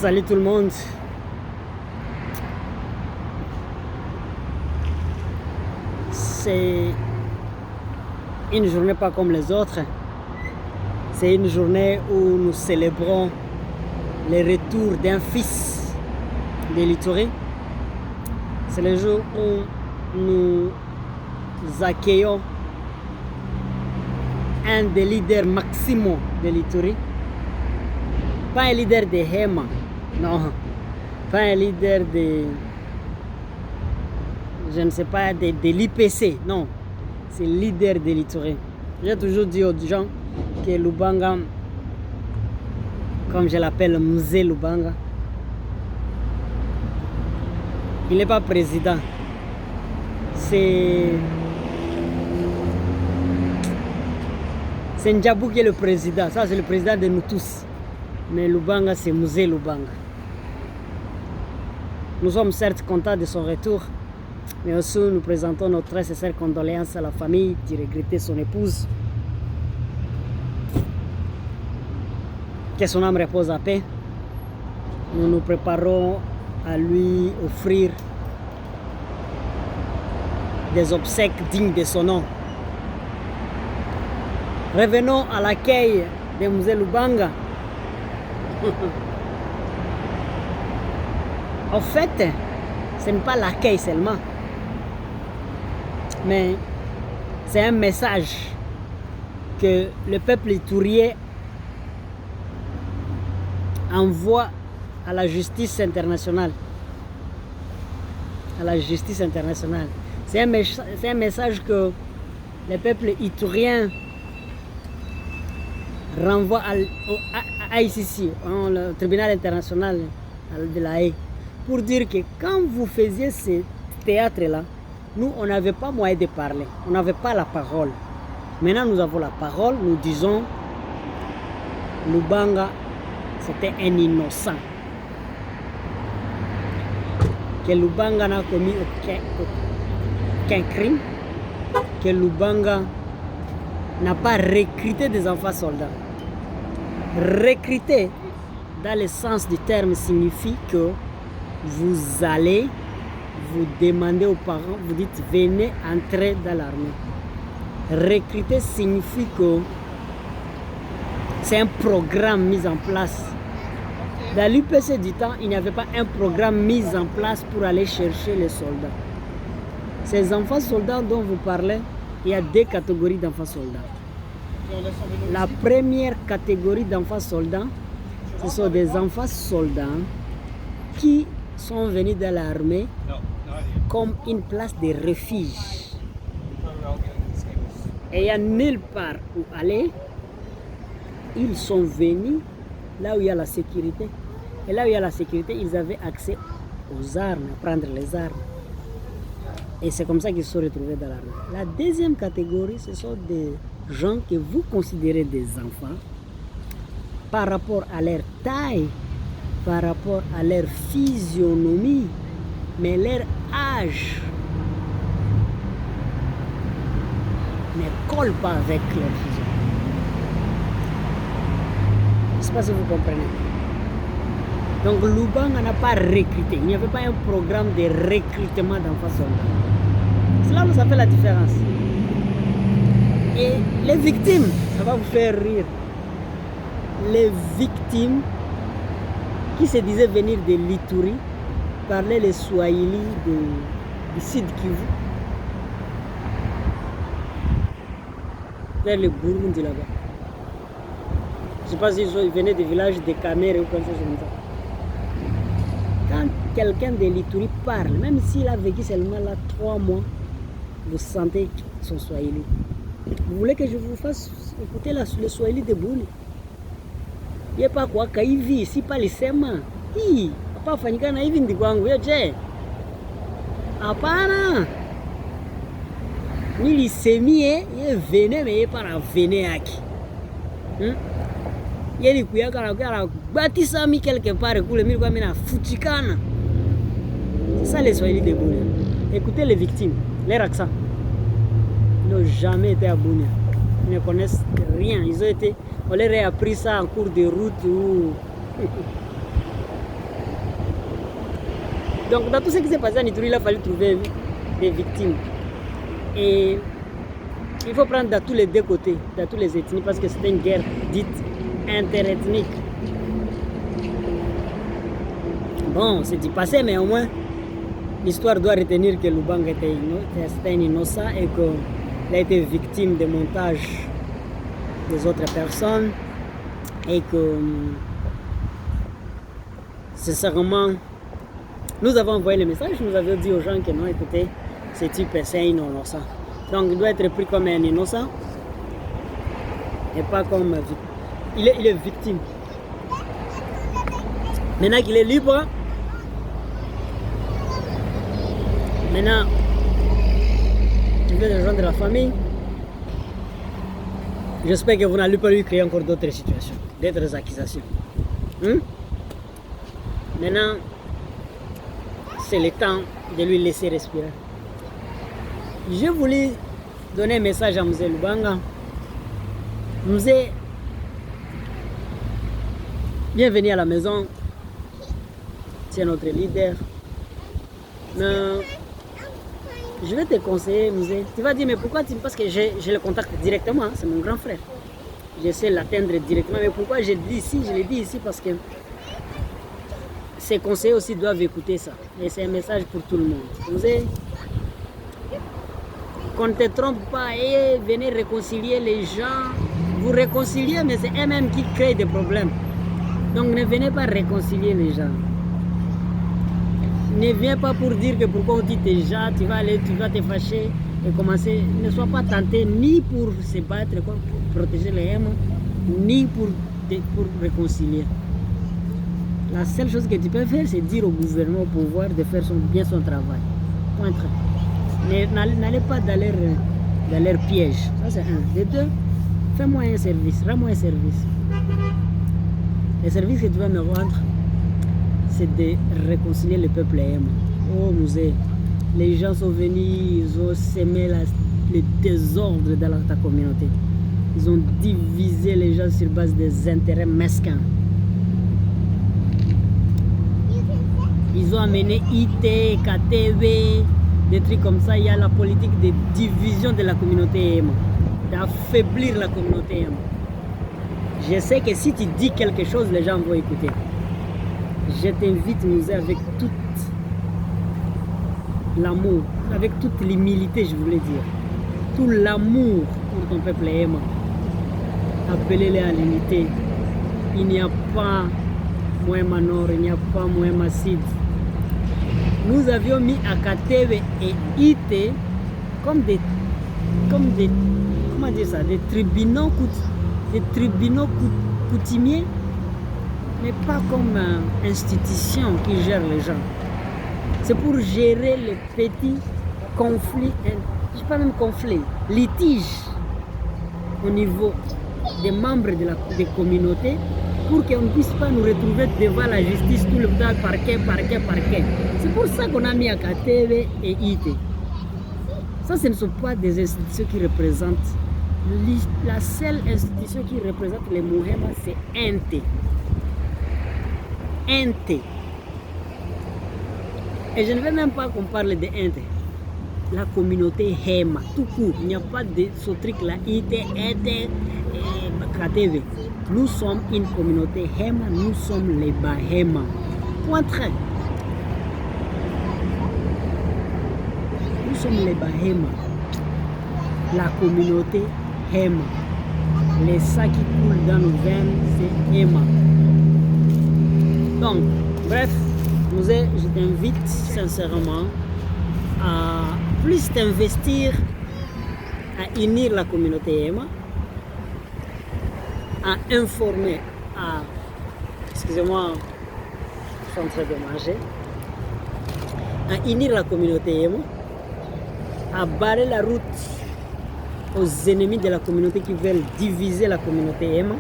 Salut tout le monde. C'est une journée pas comme les autres. C'est une journée où nous célébrons le retour d'un fils de l'Ituri. C'est le jour où nous accueillons un des leaders maximaux de l'Ituri. Pas un leader de Hema, non. Pas un leader de, je ne sais pas, de l'IPC, non. C'est le leader de l'Ituri. J'ai toujours dit aux gens que Lubanga, comme je l'appelle Mzee Lubanga, il n'est pas président. C'est Ndjabou qui est le président. Ça, c'est le président de nous tous. Mais Lubanga, c'est Mzee Lubanga. Nous sommes certes contents de son retour, mais aussi nous présentons nos très sincères condoléances à la famille qui regrettait son épouse. Que son âme repose en paix. Nous nous préparons à lui offrir des obsèques dignes de son nom. Revenons à l'accueil de Mzee Lubanga. En fait, ce n'est pas l'accueil seulement, mais c'est un message que le peuple iturien envoie à la justice internationale. À la justice internationale. C'est un message que le peuple iturien renvoie à ICC, le tribunal international de la Haye, pour dire que quand vous faisiez ce théâtre-là, nous, on n'avait pas moyen de parler, on n'avait pas la parole. Maintenant, nous avons la parole, nous disons, Lubanga, c'était un innocent. Que Lubanga n'a commis aucun crime, que Lubanga n'a pas recruté des enfants soldats. Recruter, dans le sens du terme, signifie que vous allez, vous demandez aux parents, vous dites venez entrer dans l'armée. Recruter signifie que c'est un programme mis en place. Dans l'UPC du temps, il n'y avait pas un programme mis en place pour aller chercher les soldats. Ces enfants soldats dont vous parlez, il y a deux catégories d'enfants soldats. La première catégorie d'enfants soldats, ce sont des enfants soldats qui sont venus dans l'armée comme une place de refuge. Et il n'y a nulle part où aller. Ils sont venus là où il y a la sécurité. Et là où il y a la sécurité, ils avaient accès aux armes, à prendre les armes. Et c'est comme ça qu'ils se sont retrouvés dans l'armée. La deuxième catégorie, ce sont des gens que vous considérez des enfants par rapport à leur taille, par rapport à leur physionomie, mais leur âge ne colle pas avec leur physionomie. Je ne sais pas si vous comprenez. Donc Lubanga n'a pas recruté. Il n'y avait pas un programme de recrutement d'enfants soldats. C'est là où ça fait la différence. Et les victimes, ça va vous faire rire. Les victimes qui se disaient venir de l'Ituri parlaient les Swahili du Sud Kivu. Vers le Burundi là-bas. Je ne sais pas s'ils venaient des villages de Kamere ou comme ça. Quand quelqu'un de l'Ituri parle, même s'il a vécu seulement là 3 mois, vous sentez son Swahili. Vous voulez que je vous fasse écouter le Swahili de Buni? Il n'y a pas quoi hivi, si pas les sema. Hii, hapa fanyika na hivi ndi kwangu, je? Hapana. Nilisemie, ye vene me ye para vene yake. Yeli kuyaka na kuyaka batisa mi quelque part kule mimi kwa mimi nafutikana. C'est ça les Swahili de Bunia. Écoutez les victimes, leur accent. Ils n'ont jamais été à Bunia. Ils ne connaissent rien. On leur a appris ça en cours de route ou Donc dans tout ce qui s'est passé en Ituri, il a fallu trouver des victimes. Et il faut prendre dans tous les deux côtés, dans tous les ethnies, parce que c'est une guerre dite interethnique. Bon, c'est du passé, mais au moins, l'histoire doit retenir que Lubanga était un innocent et qu'il a été victime de montage des autres personnes et que, sincèrement, nous avons envoyé le message, nous avions dit aux gens que non, écoutez, ce type c'est un innocent. Donc il doit être pris comme un innocent et pas comme il est victime. Maintenant qu'il est libre, maintenant il veut rejoindre la famille. J'espère que vous n'allez pas lui créer encore d'autres situations, d'autres accusations. Maintenant, c'est le temps de lui laisser respirer. Je voulais donner un message à Mzee Lubanga. Mzee, bienvenue à la maison. Tu es notre leader. Mais je vais te conseiller, Mzee. Tu vas dire, mais pourquoi tu... Parce que je le contacte directement, hein, c'est mon grand frère. J'essaie de l'atteindre directement. Mais pourquoi je le dis ici parce que ces conseillers aussi doivent écouter ça. Et c'est un message pour tout le monde. Mzee, qu'on ne te trompe pas et venez réconcilier les gens. Vous réconciliez, mais c'est eux-mêmes qui créent des problèmes. Donc ne venez pas réconcilier les gens. Ne viens pas pour dire que pourquoi on dit déjà, tu vas te fâcher et commencer. Ne sois pas tenté ni pour se battre, pour protéger les aimants, ni pour réconcilier. La seule chose que tu peux faire, c'est dire au gouvernement, au pouvoir, de faire bien son travail. Point. N'allez pas dans leur piège. Ça c'est un. De deux, fais-moi un service, rends-moi un service. Le service que tu vas me rendre, c'est de réconcilier le peuple aimant. Oh Mzee, les gens sont venus, ils ont semé le désordre dans ta communauté. Ils ont divisé les gens sur base des intérêts mesquins. Ils ont amené IT, KTV, des trucs comme ça. Il y a la politique de division de la communauté aimant, d'affaiblir la communauté aimant. Je sais que si tu dis quelque chose, les gens vont écouter. Je t'invite, Mzee, avec tout l'amour, avec toute l'humilité, je voulais dire, tout l'amour pour ton peuple aimant. Appelez-les à l'unité. Il n'y a pas Moema Nord, il n'y a pas Moema Sud. Nous avions mis AKTV et IT comme des comment dire ça, des tribunaux coutumiers, mais pas comme institution qui gère les gens. C'est pour gérer les petits conflits, je sais pas même conflits, litiges au niveau des membres des communautés, pour qu'on ne puisse pas nous retrouver devant la justice tout le temps, parquet. C'est pour ça qu'on a mis AKTV et IT. Ça, ce ne sont pas des institutions qui représentent. La seule institution qui représente les Mohema, c'est NT. Et je ne veux même pas qu'on parle de NT. La communauté Hema, tout court. Il n'y a pas de ce truc-là, IT, NT, KTV. Nous sommes une communauté Hema, nous sommes les Bahema. Point très. Nous sommes les Bahema. La communauté Hema. Les sacs qui coulent dans nos veines, c'est Hema. Donc, bref, Mzee, je t'invite sincèrement à plus t'investir à unir la communauté Hema, à informer, excusez-moi, je suis en train de manger, à unir la communauté Hema, à barrer la route aux ennemis de la communauté qui veulent diviser la communauté Hema.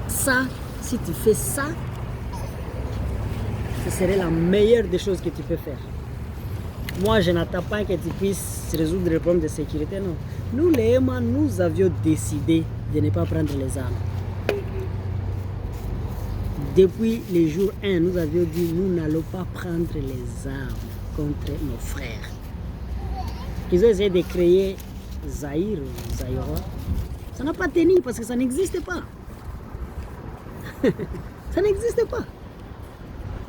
Ça, si tu fais ça, ce serait la meilleure des choses que tu peux faire. Moi, je n'attends pas que tu puisses résoudre les problèmes de sécurité, non. Nous, les Hema, nous avions décidé de ne pas prendre les armes. Depuis le jour 1, nous avions dit nous n'allons pas prendre les armes contre nos frères. Ils ont essayé de créer Zaïre, Zaïrois. Ça n'a pas tenu parce que ça n'existe pas. Ça n'existe pas.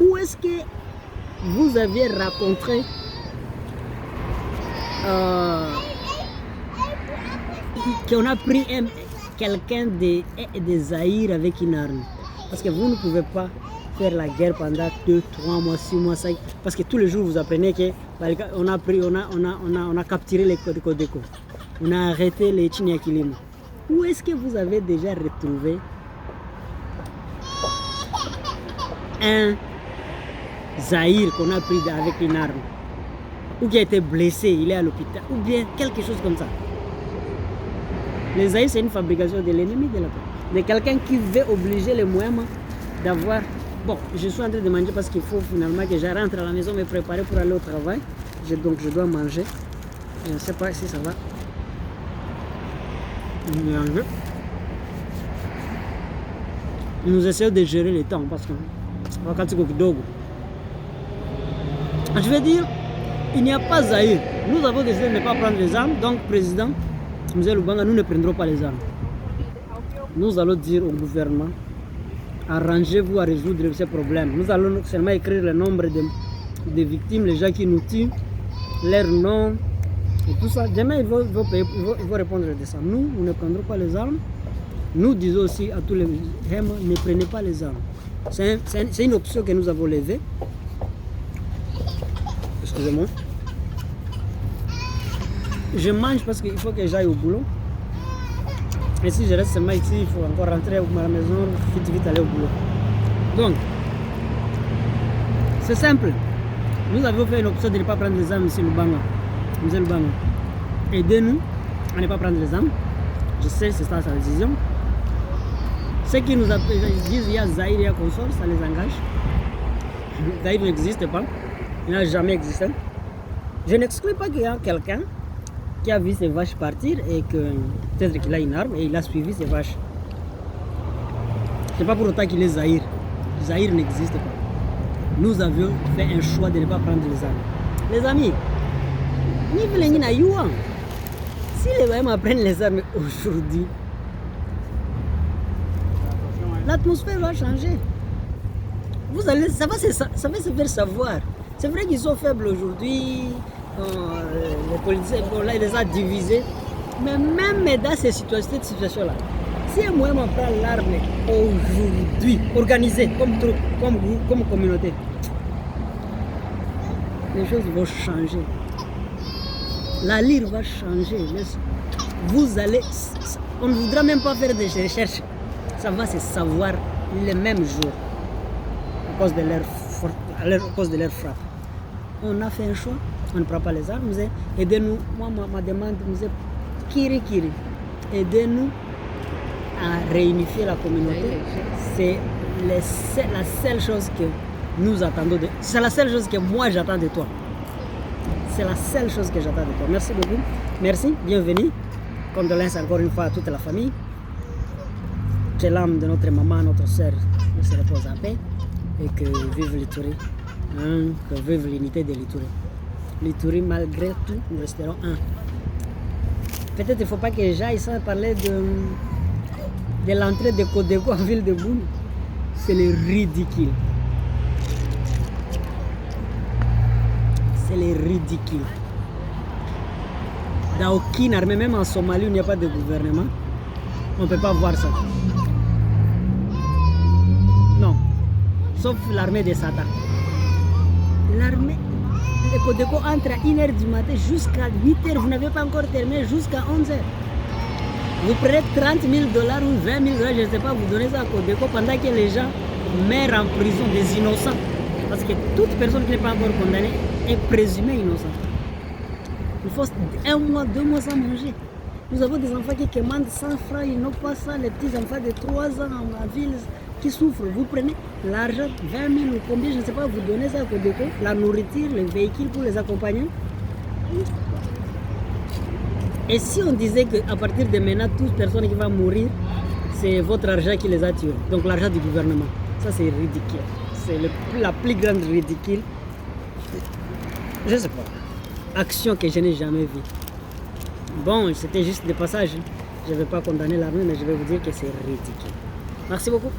Où est-ce que vous aviez rencontré qu'on a pris quelqu'un de Zaïre avec une arme? Parce que vous ne pouvez pas faire la guerre pendant 2, 3 mois, 6 mois, 5, parce que tous les jours vous apprenez qu'on a capturé les Codeco. On a arrêté les Chinyakilimo. Où est-ce que vous avez déjà retrouvé un Zaïre qu'on a pris avec une arme, ou qui a été blessé, il est à l'hôpital, ou bien quelque chose comme ça? Les Zaïre, c'est une fabrication de l'ennemi de la paix. De quelqu'un qui veut obliger les Mouema d'avoir... Bon, je suis en train de manger parce qu'il faut finalement que je rentre à la maison me préparer pour aller au travail. Donc je dois manger. Je ne sais pas si ça va. Nous essayons de gérer le temps parce que... Je veux dire, il n'y a pas Zaïre. Nous avons décidé de ne pas prendre les armes. Donc, président, M. Lubanga, nous ne prendrons pas les armes. Nous allons dire au gouvernement, arrangez-vous à résoudre ces problèmes. Nous allons seulement écrire le nombre de victimes, les gens qui nous tuent, leur nom et tout ça. Demain, ils vont répondre de ça. Nous ne prendrons pas les armes. Nous disons aussi à tous les Hema, ne prenez pas les armes. C'est une option que nous avons levée. Excusez-moi. Je mange parce qu'il faut que j'aille au boulot. Et si je reste seulement ici, il faut encore rentrer à la maison, vite aller au boulot. Donc, c'est simple. Nous avons fait une option de ne pas prendre les armes, M. Lubanga. Aidez-nous à ne pas prendre les armes. Je sais, c'est ça sa décision. Ceux qui nous disent qu'il y a Zaïre, il y a console, ça les engage. Zaïre n'existe pas. Il n'a jamais existé. Je n'exclus pas qu'il y a quelqu'un qui a vu ses vaches partir et que peut-être qu'il a une arme et il a suivi ses vaches. C'est pas pour autant qu'il est Zaïre. Zaïre n'existe pas. Nous avions fait un choix de ne pas prendre les armes. Les amis, si les Bahama prennent les armes aujourd'hui, l'atmosphère va changer. Ça va se faire savoir. C'est vrai qu'ils sont faibles aujourd'hui. Les politiciens, là, il les a divisés. Mais même dans cette situation-là, si un moyen prend l'arme aujourd'hui, organisé comme troupe, comme communauté, les choses vont changer. La lyre va changer. On ne voudra même pas faire des recherches. Ça va se savoir le même jour à cause de leur frappe. On a fait un choix. On ne prend pas les armes. Aidez-nous. Moi, ma demande, Kiri, aidez-nous à réunifier la communauté. C'est la seule chose que nous attendons. C'est la seule chose que moi j'attends de toi. C'est la seule chose que j'attends de toi. Merci beaucoup. Merci. Bienvenue. Condoléances encore une fois à toute la famille. Que l'âme de notre maman, notre soeur, se repose en paix. Et que vive l'Ituri. Que vive l'unité de l'Ituri. L'Ituri, malgré tout, nous resterons un. Peut-être il ne faut pas que j'aille sans parler de l'entrée de Codeco en ville de Boune. C'est le ridicule. C'est le ridicule. Dans aucune armée, même en Somalie où il n'y a pas de gouvernement, on ne peut pas voir ça. Non. Sauf l'armée de Satan. L'armée de Codeco entre à 1h du matin jusqu'à 8h. Vous n'avez pas encore terminé jusqu'à 11h. Vous prenez $30 000 ou $20 000, je ne sais pas, vous donnez ça à Codeco pendant que les gens meurent en prison, des innocents. Parce que toute personne qui n'est pas encore condamnée est présumée innocente. Il faut 1 mois, 2 mois sans manger. Nous avons des enfants qui commandent 100 francs, ils n'ont pas ça. Les petits enfants de 3 ans en ville qui souffrent. Vous prenez l'argent, 20 000 ou combien, je ne sais pas, vous donnez ça à Codeco, la nourriture, les véhicules pour les accompagner. Et si on disait qu'à partir de maintenant, toute personne qui va mourir, c'est votre argent qui les a tués, donc l'argent du gouvernement. Ça, c'est ridicule. C'est la plus grande ridicule. Je sais pas. Action que je n'ai jamais vue. Bon, c'était juste des passages. Je ne vais pas condamner l'armée, mais je vais vous dire que c'est ridicule. Merci beaucoup.